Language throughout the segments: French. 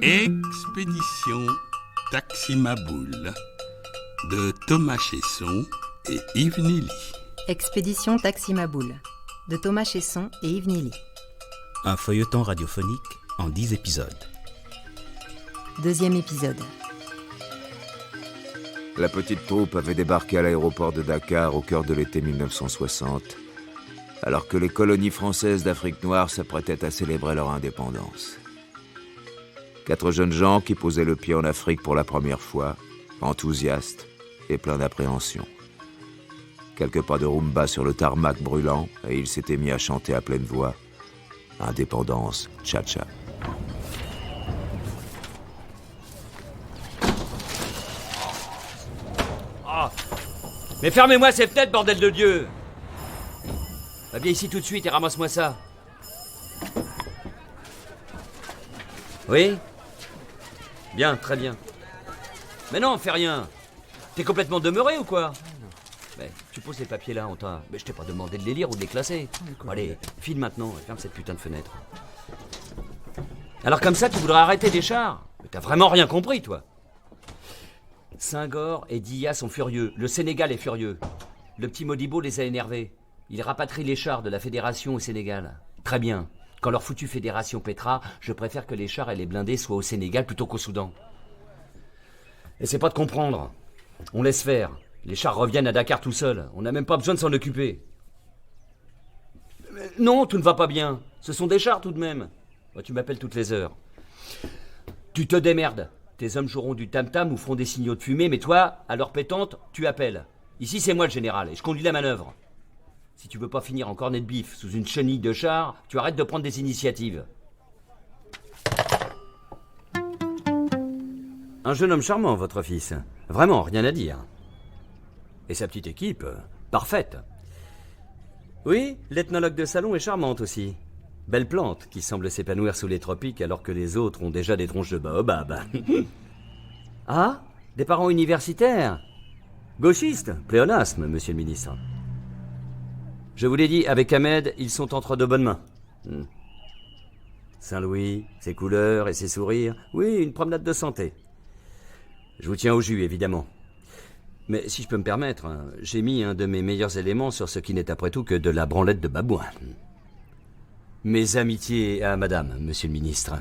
Expédition Taximaboule de Thomas Chesson et Yves Nilly. Expédition Taximaboule de Thomas Chesson et Yves Nilly. Un feuilleton radiophonique en 10 épisodes. Deuxième épisode. La petite troupe avait débarqué à l'aéroport de Dakar au cœur de l'été 1960, alors que les colonies françaises d'Afrique noire s'apprêtaient à célébrer leur indépendance. 4 jeunes gens qui posaient le pied en Afrique pour la première fois, enthousiastes et pleins d'appréhension. Quelques pas de rumba sur le tarmac brûlant, et ils s'étaient mis à chanter à pleine voix « Indépendance, cha-cha ». Oh. Mais fermez-moi ces fenêtres, bordel de Dieu! Va viens ici tout de suite et ramasse-moi ça. Oui? Bien, très bien. Mais non, fais rien. T'es complètement demeuré ou quoi? Mais tu poses les papiers là, Mais je t'ai pas demandé de les lire ou de les classer. Bon, allez, file maintenant et ferme cette putain de fenêtre. Alors comme ça, tu voudrais arrêter des chars? Mais t'as vraiment rien compris, toi. Senghor et Dia sont furieux. Le Sénégal est furieux. Le petit Modibo les a énervés. Il rapatrie les chars de la fédération au Sénégal. Très bien. Quand leur foutue fédération pétera, je préfère que les chars et les blindés soient au Sénégal plutôt qu'au Soudan. Essaie pas de comprendre. On laisse faire. Les chars reviennent à Dakar tout seuls. On n'a même pas besoin de s'en occuper. Mais non, tout ne va pas bien. Ce sont des chars tout de même. Moi, tu m'appelles toutes les heures. Tu te démerdes. Tes hommes joueront du tam-tam ou feront des signaux de fumée, mais toi, à l'heure pétante, tu appelles. Ici, c'est moi le général, et je conduis la manœuvre. Si tu veux pas finir en cornet de bif sous une chenille de char, tu arrêtes de prendre des initiatives. Un jeune homme charmant, votre fils. Vraiment, rien à dire. Et sa petite équipe, parfaite. Oui, l'ethnologue de salon est charmante aussi. Belle plante qui semble s'épanouir sous les tropiques alors que les autres ont déjà des tronches de baobab. Ah, des parents universitaires? Gauchistes, pléonasme, monsieur le ministre. Je vous l'ai dit, avec Ahmed, ils sont entre de bonnes mains. Saint-Louis, ses couleurs et ses sourires. Oui, une promenade de santé. Je vous tiens au jus, évidemment. Mais si je peux me permettre, j'ai mis un de mes meilleurs éléments sur ce qui n'est après tout que de la branlette de babouin. Mes amitiés à madame, monsieur le ministre.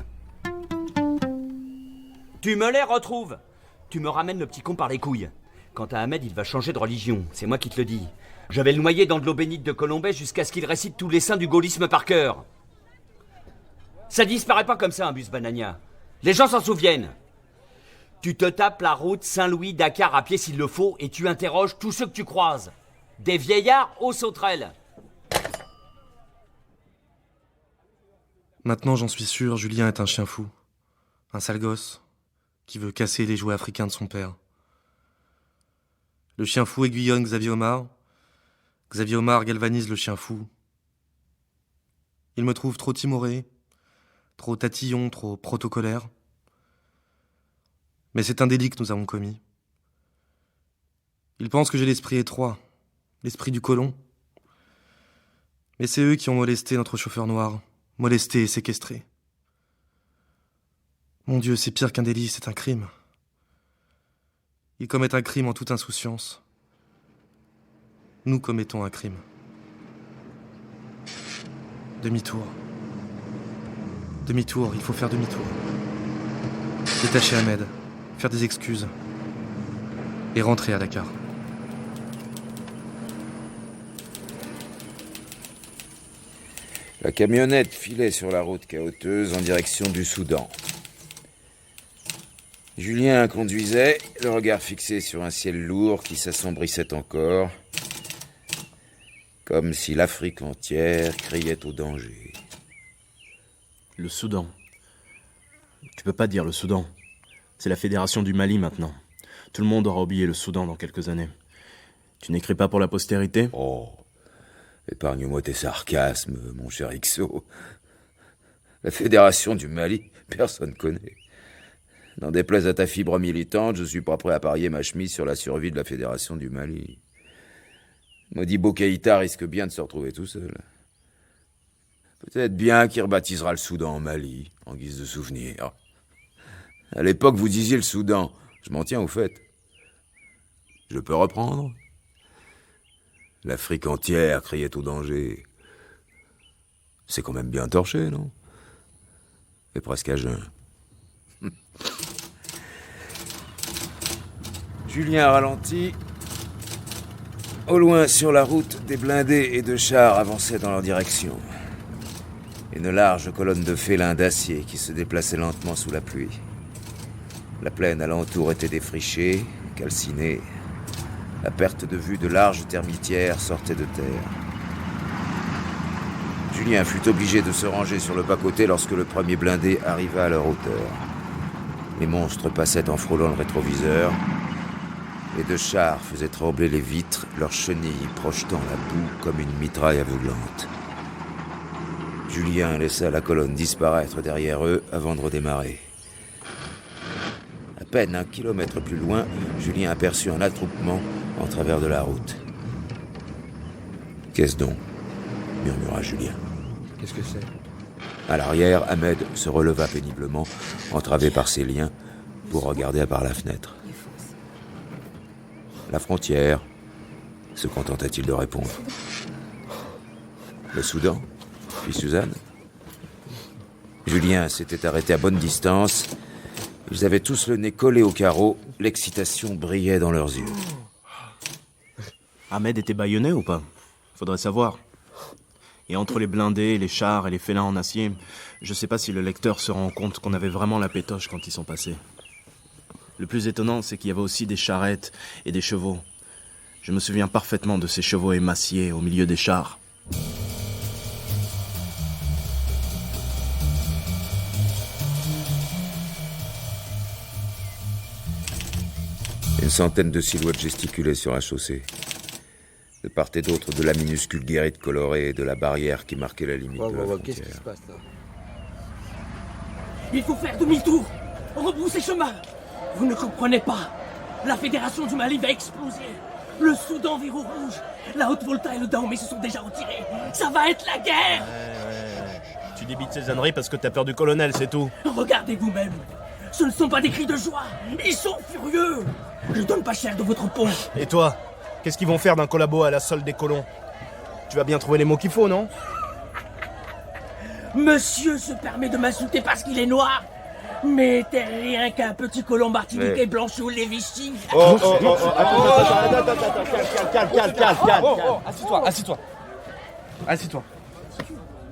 Tu me les retrouves. Tu me ramènes le petit con par les couilles. Quant à Ahmed, il va changer de religion, c'est moi qui te le dis. Je vais le noyer dans de l'eau bénite de Colombay jusqu'à ce qu'il récite tous les saints du gaullisme par cœur. Ça disparaît pas comme ça, un bus banania. Les gens s'en souviennent. Tu te tapes la route Saint-Louis-Dakar à pied s'il le faut et tu interroges tous ceux que tu croises. Des vieillards aux sauterelles. Maintenant, j'en suis sûr, Julien est un chien fou. Un sale gosse qui veut casser les jouets africains de son père. Le chien fou aiguillonne Xavier Omar. Xavier Omar galvanise le chien fou. Il me trouve trop timoré, trop tatillon, trop protocolaire. Mais c'est un délit que nous avons commis. Ils pensent que j'ai l'esprit étroit, l'esprit du colon. Mais c'est eux qui ont molesté notre chauffeur noir, molesté et séquestré. Mon Dieu, c'est pire qu'un délit, c'est un crime. Ils commettent un crime en toute insouciance. Nous commettons un crime. Demi-tour. Demi-tour, il faut faire demi-tour. Détacher Ahmed, faire des excuses. Et rentrer à Dakar. La camionnette filait sur la route cahoteuse en direction du Soudan. Julien conduisait, le regard fixé sur un ciel lourd qui s'assombrissait encore, comme si l'Afrique entière criait au danger. Le Soudan. Tu peux pas dire le Soudan. C'est la fédération du Mali maintenant. Tout le monde aura oublié le Soudan dans quelques années. Tu n'écris pas pour la postérité? Oh, épargne-moi tes sarcasmes, mon cher Ixo. La fédération du Mali, personne connaît. N'en déplaise à ta fibre militante, je suis pas prêt à parier ma chemise sur la survie de la fédération du Mali. Modibo Keïta risque bien de se retrouver tout seul. Peut-être bien qu'il rebaptisera le Soudan en Mali, en guise de souvenir. À l'époque, vous disiez le Soudan. Je m'en tiens au fait. Je peux reprendre? L'Afrique entière criait au danger. C'est quand même bien torché, non? Et presque à jeun. Julien ralentit. Au loin, sur la route, des blindés et de chars avançaient dans leur direction. Une large colonne de félins d'acier qui se déplaçait lentement sous la pluie. La plaine alentour était défrichée, calcinée. À perte de vue, de larges termitières sortaient de terre. Julien fut obligé de se ranger sur le bas-côté lorsque le premier blindé arriva à leur hauteur. Les monstres passaient en frôlant le rétroviseur. Les deux chars faisaient trembler les vitres, leurs chenilles projetant la boue comme une mitraille aveuglante. Julien laissa la colonne disparaître derrière eux avant de redémarrer. À peine 1 kilomètre plus loin, Julien aperçut un attroupement en travers de la route. « Qu'est-ce donc ?» murmura Julien. « Qu'est-ce que c'est ?» À l'arrière, Ahmed se releva péniblement, entravé par ses liens, pour regarder par la fenêtre. « La frontière », se contenta-t-il de répondre. « Le Soudan ?» fit Suzanne. Julien s'était arrêté à bonne distance. Ils avaient tous le nez collé au carreau. L'excitation brillait dans leurs yeux. Ahmed était bâillonné ou pas? Faudrait savoir. Et entre les blindés, les chars et les félins en acier, je sais pas si le lecteur se rend compte qu'on avait vraiment la pétoche quand ils sont passés. Le plus étonnant, c'est qu'il y avait aussi des charrettes et des chevaux. Je me souviens parfaitement de ces chevaux émaciés au milieu des chars. Une centaine de silhouettes gesticulaient sur la chaussée. De part et d'autre de la minuscule guérite colorée et de la barrière qui marquait la limite de la frontière. Qu'est-ce qui se passe là? Il faut faire demi-tour, rebrousser chemin. Vous ne comprenez pas. La fédération du Mali va exploser. Le Soudan vire au rouge. La Haute-Volta et le Dahomey se sont déjà retirés. Ça va être la guerre. Ouais. Tu débites ces âneries parce que t'as peur du colonel, c'est tout. Regardez vous-même. Ce ne sont pas des cris de joie. Ils sont furieux. Je donne pas cher de votre peau. Et toi? Qu'est-ce qu'ils vont faire d'un collabo à la solde des colons? Tu vas bien trouver les mots qu'il faut, non? Monsieur se permet de m'insulter parce qu'il est noir. Mais t'es rien qu'un petit colon martiniquais blanchot Lévichy. Attends, calme. Assis-toi.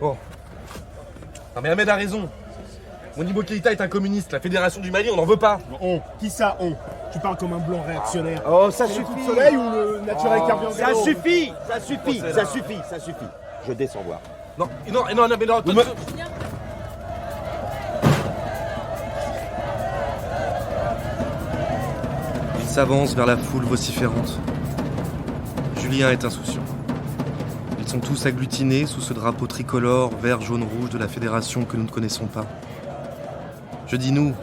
Oh. Non mais Ahmed a raison. Modibo Keïta est un communiste. La fédération du Mali, on n'en veut pas. On. Qui ça, on? Tu parles comme un blanc réactionnaire. Oh, ça Le suffit. coup de soleil ou le naturel carburant? Ça suffit. Je descends voir. Non. Il s'avance vers la foule vociférante. Julien est insouciant. Ils sont tous agglutinés sous ce drapeau tricolore vert, jaune, rouge de la fédération que nous ne connaissons pas. Je dis nous,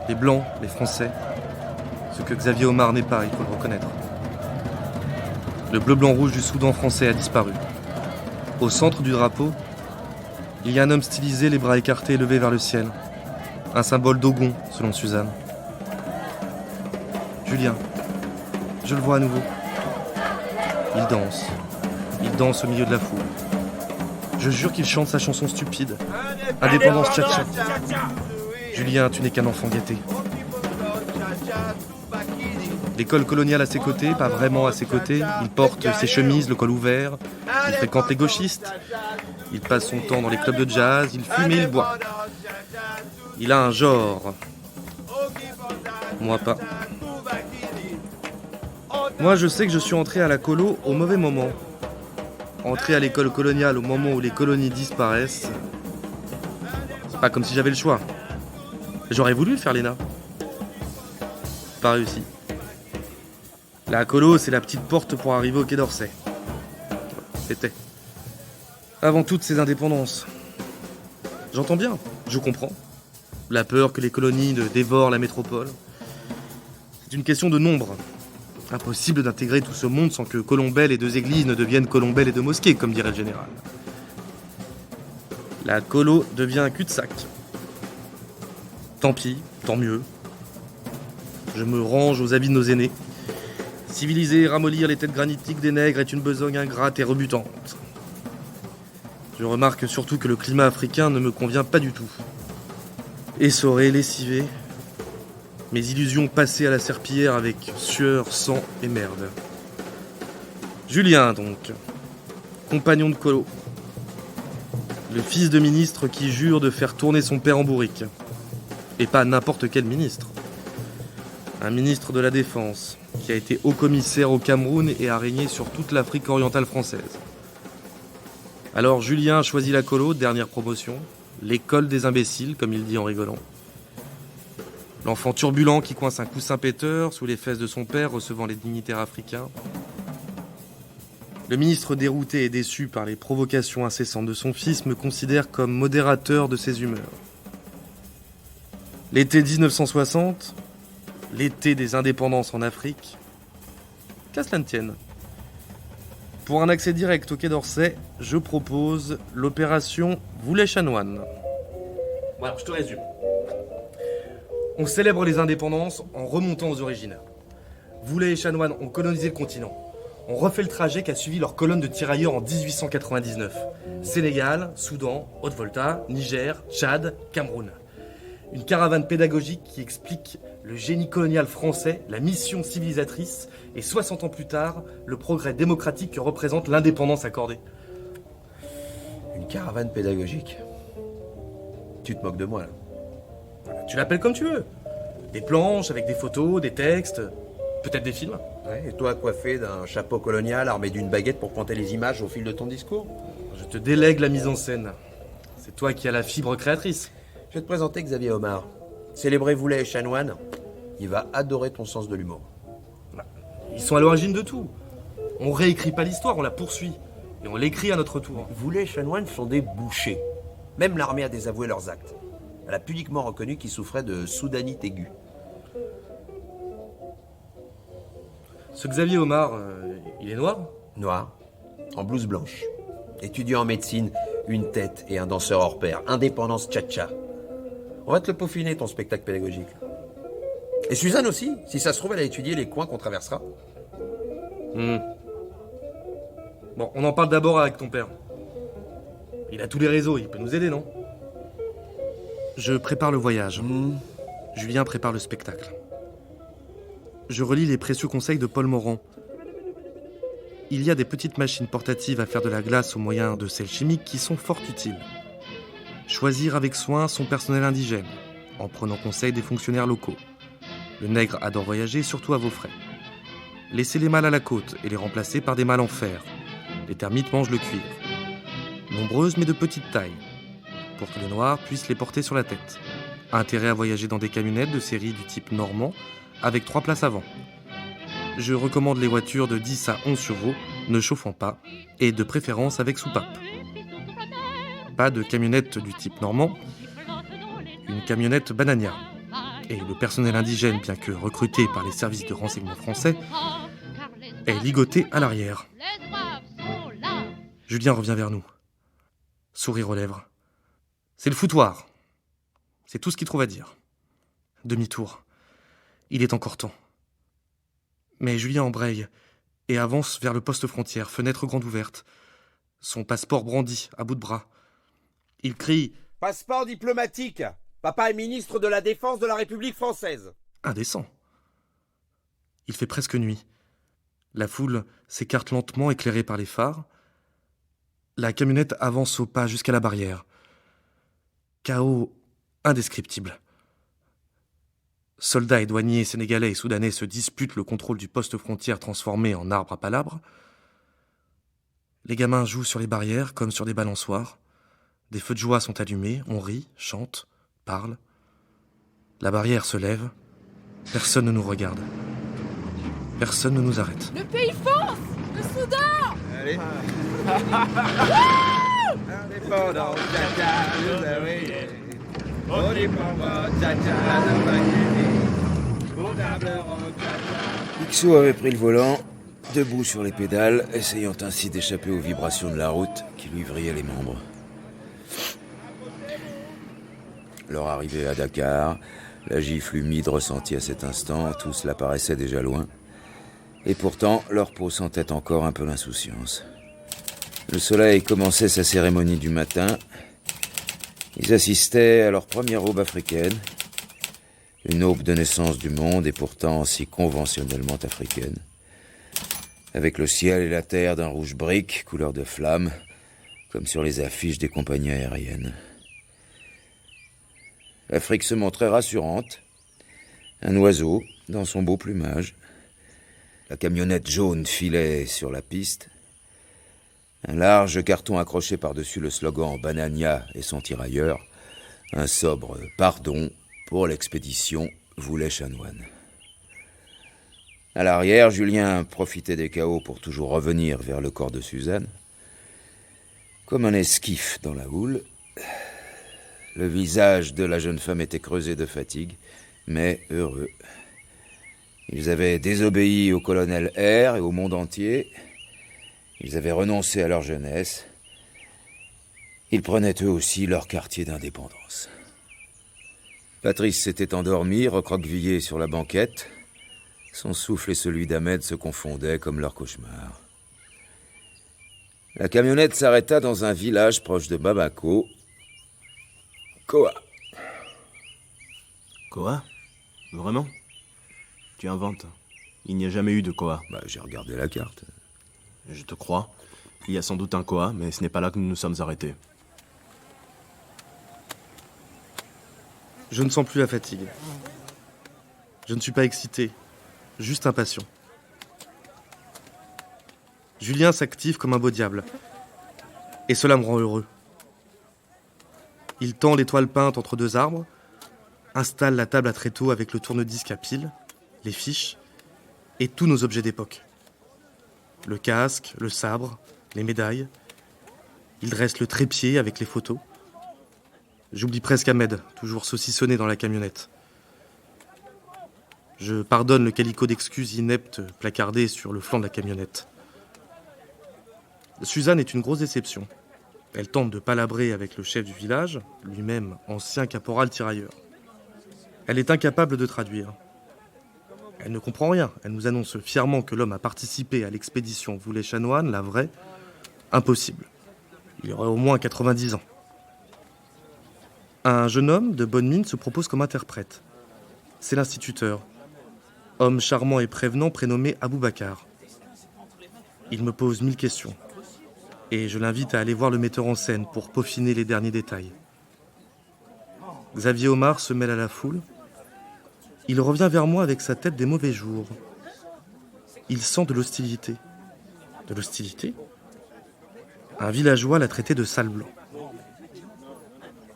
les Blancs, les Français, ce que Xavier Omar n'est pas, il faut le reconnaître. Le bleu-blanc-rouge du Soudan français a disparu. Au centre du drapeau, il y a un homme stylisé, les bras écartés et levés vers le ciel. Un symbole d'Ogon, selon Suzanne. Julien, je le vois à nouveau. Il danse au milieu de la foule. Je jure qu'il chante sa chanson stupide. Indépendance tchatcha. Julien, tu n'es qu'un enfant gâté. L'école coloniale à ses côtés, pas vraiment à ses côtés. Il porte ses chemises, le col ouvert. Il fréquente les gauchistes. Il passe son temps dans les clubs de jazz. Il fume et il boit. Il a un genre. Moi pas. Moi, je sais que je suis entré à la colo au mauvais moment. Entré à l'école coloniale au moment où les colonies disparaissent. C'est pas comme si j'avais le choix. J'aurais voulu faire l'ENA. Pas réussi. La colo, c'est la petite porte pour arriver au Quai d'Orsay. C'était. Avant toutes ces indépendances. J'entends bien, je comprends. La peur que les colonies ne dévorent la métropole. C'est une question de nombre. Impossible d'intégrer tout ce monde sans que Colombelle et deux églises ne deviennent Colombelle et deux mosquées, comme dirait le général. La colo devient un cul-de-sac. Tant pis, tant mieux. Je me range aux habits de nos aînés. Civiliser et ramollir les têtes granitiques des nègres est une besogne ingrate et rebutante. Je remarque surtout que le climat africain ne me convient pas du tout. Essoré, lessivé, mes illusions passées à la serpillière avec sueur, sang et merde. Julien, donc, compagnon de colo. Le fils de ministre qui jure de faire tourner son père en bourrique. Et pas n'importe quel ministre. Un ministre de la Défense, qui a été haut-commissaire au Cameroun et a régné sur toute l'Afrique orientale française. Alors Julien choisit la colo, dernière promotion, l'école des imbéciles, comme il dit en rigolant. L'enfant turbulent qui coince un coussin péteur sous les fesses de son père recevant les dignitaires africains. Le ministre dérouté et déçu par les provocations incessantes de son fils me considère comme modérateur de ses humeurs. L'été 1960, l'été des indépendances en Afrique, qu'à cela ne tienne. Pour un accès direct au Quai d'Orsay, je propose l'opération Voulet-Chanoine. Bon alors, je te résume. On célèbre les indépendances en remontant aux origines. Voulet et Chanoine ont colonisé le continent. On refait le trajet qu'a suivi leur colonne de tirailleurs en 1899. Sénégal, Soudan, Haute-Volta, Niger, Tchad, Cameroun. Une caravane pédagogique qui explique le génie colonial français, la mission civilisatrice et 60 ans plus tard, le progrès démocratique que représente l'indépendance accordée. Une caravane pédagogique. Tu te moques de moi, là. Tu l'appelles comme tu veux. Des planches avec des photos, des textes, peut-être des films. Ouais, et toi coiffé d'un chapeau colonial armé d'une baguette pour pointer les images au fil de ton discours? Je te délègue la mise en scène. C'est toi qui as la fibre créatrice. Je vais te présenter Xavier Omar. Célébrez Voulet et Chanoine. Il va adorer ton sens de l'humour. Ils sont à l'origine de tout. On réécrit pas l'histoire, on la poursuit. Et on l'écrit à notre tour. Voulet et Chanoine sont des bouchers. Même l'armée a désavoué leurs actes. Elle a pudiquement reconnu qu'ils souffraient de soudanite aiguë. Ce Xavier Omar, il est noir? Noir, en blouse blanche. Étudiant en médecine, une tête et un danseur hors pair. Indépendance tcha-tcha. On va te le peaufiner, ton spectacle pédagogique. Et Suzanne aussi, si ça se trouve, elle a étudié les coins qu'on traversera. Bon, on en parle d'abord avec ton père. Il a tous les réseaux, il peut nous aider, non? Je prépare le voyage. Julien prépare le spectacle. Je relis les précieux conseils de Paul Morand. Il y a des petites machines portatives à faire de la glace au moyen de sels chimiques qui sont fort utiles. Choisir avec soin son personnel indigène, en prenant conseil des fonctionnaires locaux. Le nègre adore voyager, surtout à vos frais. Laissez les mâles à la côte et les remplacer par des mâles en fer. Les termites mangent le cuir. Nombreuses mais de petite taille, pour que les noirs puissent les porter sur la tête. Intérêt à voyager dans des camionnettes de série du type normand, avec 3 places avant. Je recommande les voitures de 10 à 11 chevaux, ne chauffant pas, et de préférence avec soupape. Pas de camionnette du type normand, une camionnette Banania. Et le personnel indigène, bien que recruté par les services de renseignement français, est ligoté à l'arrière. Julien revient vers nous. Sourire aux lèvres. C'est le foutoir. C'est tout ce qu'il trouve à dire. Demi-tour. Il est encore temps. Mais Julien embraye et avance vers le poste frontière, fenêtre grande ouverte. Son passeport brandi, à bout de bras. Il crie « Passeport diplomatique. Papa est ministre de la Défense de la République française. » Indécent. Il fait presque nuit. La foule s'écarte lentement, éclairée par les phares. La camionnette avance au pas jusqu'à la barrière. Chaos indescriptible. Soldats et douaniers sénégalais et soudanais se disputent le contrôle du poste frontière transformé en arbre à palabres. Les gamins jouent sur les barrières comme sur des balançoires. Des feux de joie sont allumés, on rit, chante, parle. La barrière se lève. Personne ne nous regarde. Personne ne nous arrête. Le pays fonce! Le Soudan! Allez. Indépendance, Picsou avait pris le volant, debout sur les pédales, essayant ainsi d'échapper aux vibrations de la route qui lui vrillaient les membres. leur arrivée à Dakar, la gifle humide ressentie à cet instant, tout cela paraissait déjà loin. Et pourtant, leur peau sentait encore un peu l'insouciance. Le soleil commençait sa cérémonie du matin. Ils assistaient à leur première aube africaine. Une aube de naissance du monde et pourtant si conventionnellement africaine. Avec le ciel et la terre d'un rouge brique, couleur de flamme, comme sur les affiches des compagnies aériennes. L'Afrique se montrait rassurante. Un oiseau, dans son beau plumage. La camionnette jaune filait sur la piste. Un large carton accroché par-dessus le slogan « Banania et son tirailleur ». Un sobre « Pardon » pour l'expédition Voulet-Chanoine. À l'arrière, Julien profitait des chaos pour toujours revenir vers le corps de Suzanne. Comme un esquif dans la houle, le visage de la jeune femme était creusé de fatigue, mais heureux. Ils avaient désobéi au colonel R et au monde entier. Ils avaient renoncé à leur jeunesse. Ils prenaient eux aussi leur quartier d'indépendance. Patrice s'était endormi, recroquevillé sur la banquette. Son souffle et celui d'Ahmed se confondaient comme leur cauchemar. La camionnette s'arrêta dans un village proche de Bamako. Koa. Koa? Vraiment? Tu inventes. Il n'y a jamais eu de Koa. J'ai regardé la carte. Je te crois. Il y a sans doute un Koa, mais ce n'est pas là que nous nous sommes arrêtés. Je ne sens plus la fatigue. Je ne suis pas excité, juste impatient. Julien s'active comme un beau diable. Et cela me rend heureux. Il tend l'étoile peinte entre deux arbres, installe la table à tréteaux avec le tourne-disque à pile, les fiches et tous nos objets d'époque. Le casque, le sabre, les médailles. Il dresse le trépied avec les photos. J'oublie presque Ahmed, toujours saucissonné dans la camionnette. Je pardonne le calicot d'excuses ineptes placardé sur le flanc de la camionnette. Suzanne est une grosse déception. Elle tente de palabrer avec le chef du village, lui-même ancien caporal tirailleur. Elle est incapable de traduire. Elle ne comprend rien. Elle nous annonce fièrement que l'homme a participé à l'expédition Voulet-Chanoine, la vraie. Impossible. Il aurait au moins 90 ans. Un jeune homme de bonne mine se propose comme interprète. C'est l'instituteur. Homme charmant et prévenant prénommé Aboubacar. Il me pose 1000 questions. Et je l'invite à aller voir le metteur en scène pour peaufiner les derniers détails. Xavier Omar se mêle à la foule. Il revient vers moi avec sa tête des mauvais jours. Il sent de l'hostilité. De l'hostilité ? Un villageois l'a traité de sale blanc.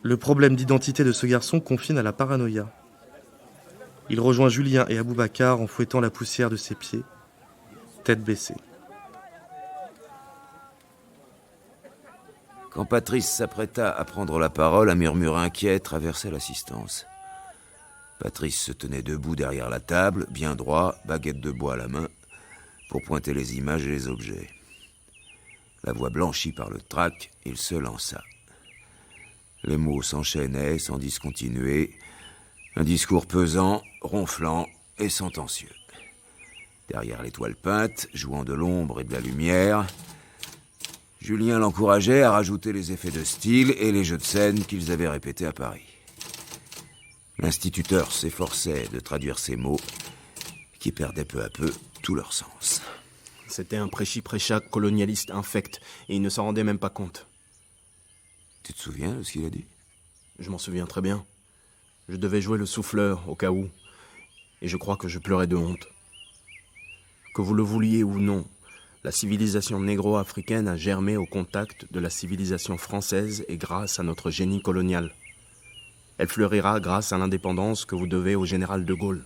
Le problème d'identité de ce garçon confine à la paranoïa. Il rejoint Julien et Aboubacar en fouettant la poussière de ses pieds, tête baissée. Quand Patrice s'apprêta à prendre la parole, un murmure inquiet traversait l'assistance. Patrice se tenait debout derrière la table, bien droit, baguette de bois à la main, pour pointer les images et les objets. La voix blanchie par le trac, il se lança. Les mots s'enchaînaient sans discontinuer, un discours pesant, ronflant et sentencieux. Derrière l'étoile peinte, jouant de l'ombre et de la lumière, Julien l'encourageait à rajouter les effets de style et les jeux de scène qu'ils avaient répétés à Paris. L'instituteur s'efforçait de traduire ces mots qui perdaient peu à peu tout leur sens. C'était un prêchi-prêcha colonialiste infect et il ne s'en rendait même pas compte. Tu te souviens de ce qu'il a dit ? Je m'en souviens très bien. Je devais jouer le souffleur au cas où, et je crois que je pleurais de honte. Que vous le vouliez ou non, la civilisation négro-africaine a germé au contact de la civilisation française et grâce à notre génie colonial. Elle fleurira grâce à l'indépendance que vous devez au général de Gaulle.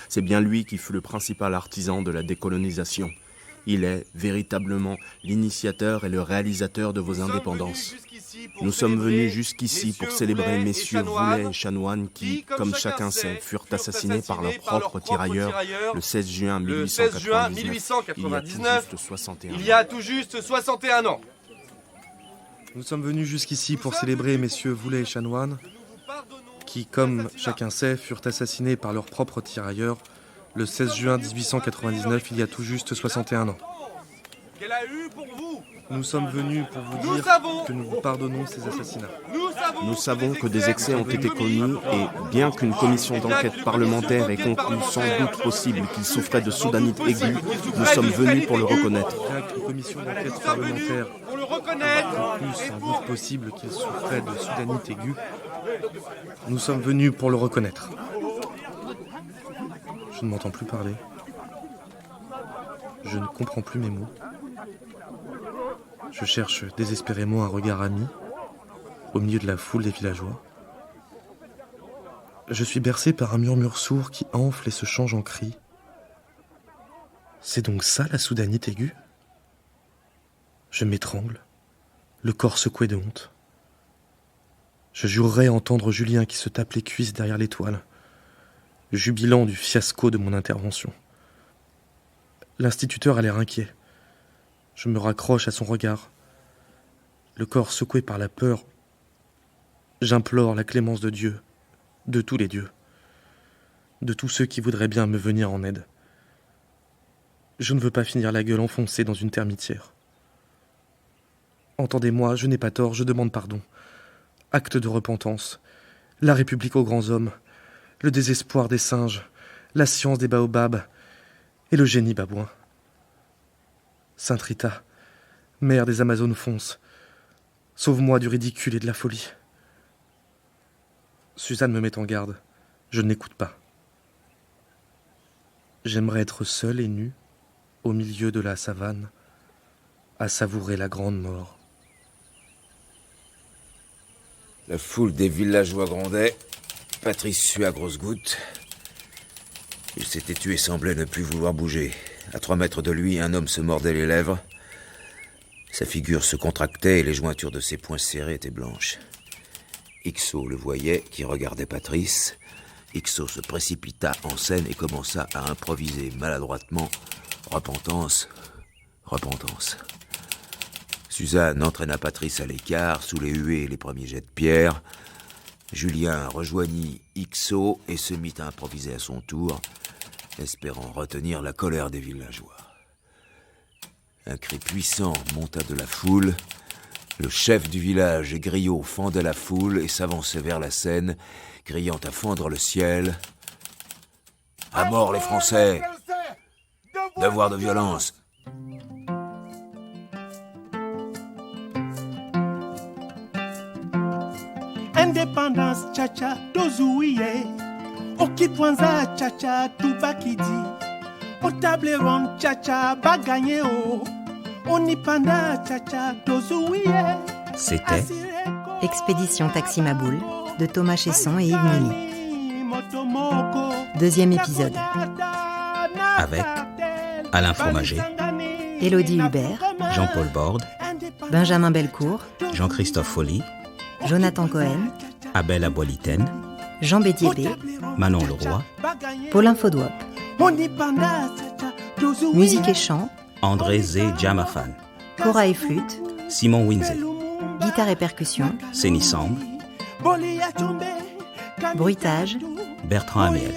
C'est bien lui qui fut le principal artisan de la décolonisation. Il est véritablement l'initiateur et le réalisateur de vos indépendances. Nous sommes venus jusqu'ici pour célébrer messieurs Voulet et Chanoine qui, comme chacun sait, furent assassinés par leurs propres tirailleurs le 16 juin 1899, il y a tout juste 61 ans. Nous sommes venus jusqu'ici pour célébrer messieurs Voulet et Chanoine qui, comme chacun sait, furent assassinés par leurs propres tirailleurs le 16 juin 1899, il y a tout juste 61 ans. Qu'elle a eu pour vous. Nous sommes venus pour vous dire que nous vous pardonnons ces assassinats. Nous savons que des excès ont été commis et, bien qu'une commission d'enquête parlementaire ait conclu sans doute possible qu'il souffrait de soudanite aiguë, nous sommes venus pour le reconnaître. Bien qu'une commission d'enquête parlementaire ait conclu sans doute possible qu'il souffrait de soudanite aiguë, nous sommes venus pour le reconnaître. Je ne m'entends plus parler. Je ne comprends plus mes mots. Je cherche désespérément un regard ami au milieu de la foule des villageois. Je suis bercé par un murmure sourd qui enfle et se change en cri. C'est donc ça la soudanite aiguë ? Je m'étrangle, le corps secoué de honte. Je jurerais entendre Julien qui se tape les cuisses derrière l'étoile, jubilant du fiasco de mon intervention. L'instituteur a l'air inquiet. Je me raccroche à son regard. Le corps secoué par la peur, j'implore la clémence de Dieu, de tous les dieux, de tous ceux qui voudraient bien me venir en aide. Je ne veux pas finir la gueule enfoncée dans une termitière. Entendez-moi, je n'ai pas tort, je demande pardon. Acte de repentance, la République aux grands hommes, le désespoir des singes, la science des baobabs et le génie babouin. Sainte Rita, mère des Amazones fonce, sauve-moi du ridicule et de la folie. Suzanne me met en garde, je n'écoute pas. J'aimerais être seul et nu, au milieu de la savane, à savourer la grande mort. La foule des villageois grondait. Patrice suait à grosses gouttes. Il s'était tué et semblait ne plus vouloir bouger. À 3 mètres de lui, un homme se mordait les lèvres. Sa figure se contractait et les jointures de ses poings serrés étaient blanches. Ixo le voyait, qui regardait Patrice. Ixo se précipita en scène et commença à improviser maladroitement. Repentance, repentance. Suzanne entraîna Patrice à l'écart, sous les huées et les premiers jets de pierre. Julien rejoignit Ixo et se mit à improviser à son tour, espérant retenir la colère des villageois. Un cri puissant monta de la foule. Le chef du village, Griot, fendait la foule et s'avançait vers la scène, criant à fendre le ciel. « À mort les Français ! Devoir de violence !» Indépendance, tcha-tcha, dozouye. Okipwanza, tcha-tcha, tubakidi. Au table ronde, tcha-tcha, bagagné o. Onipanda, tcha-tcha, dozouye. C'était Expédition Taximaboule de Thomas Chesson et Yves Nili. 2e épisode. avec Alain Fromager, Élodie Hubert, Jean-Paul Borde, Benjamin Belcourt, Jean-Christophe Folly, Jonathan Cohen, Abel Aboilitaine, Jean Bédiébé, Manon Leroy, Paulin Faudouop. Musique et chant, André Zé Djamafan, Cora et flûte, Simon Winzé, guitare et percussion, Séni Samb, bruitage, Bertrand Amiel,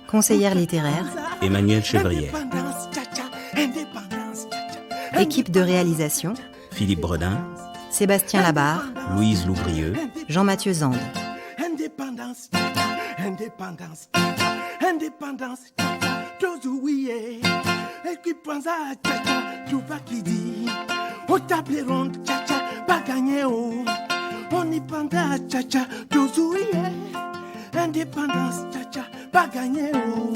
conseillère littéraire, Emmanuel Chevrière, équipe de réalisation, Philippe Bredin, Sébastien Labarre, Louise Loubrieux, Jean-Mathieu Zande. Indépendance, indépendance, indépendance, dozouye. Ekipwanza, tcha-tcha, tubakidi. Au table ronde, tcha-tcha, bagagné o. Onipanda, tcha-tcha, dozouye. Indépendance, tcha-tcha, bagagné o.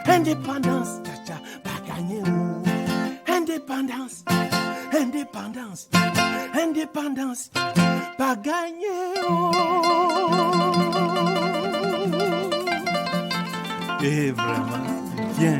Indépendance, tcha-tcha, bagagné o. Indépendance, indépendance, indépendance, bagagné o. Et vraiment, bien.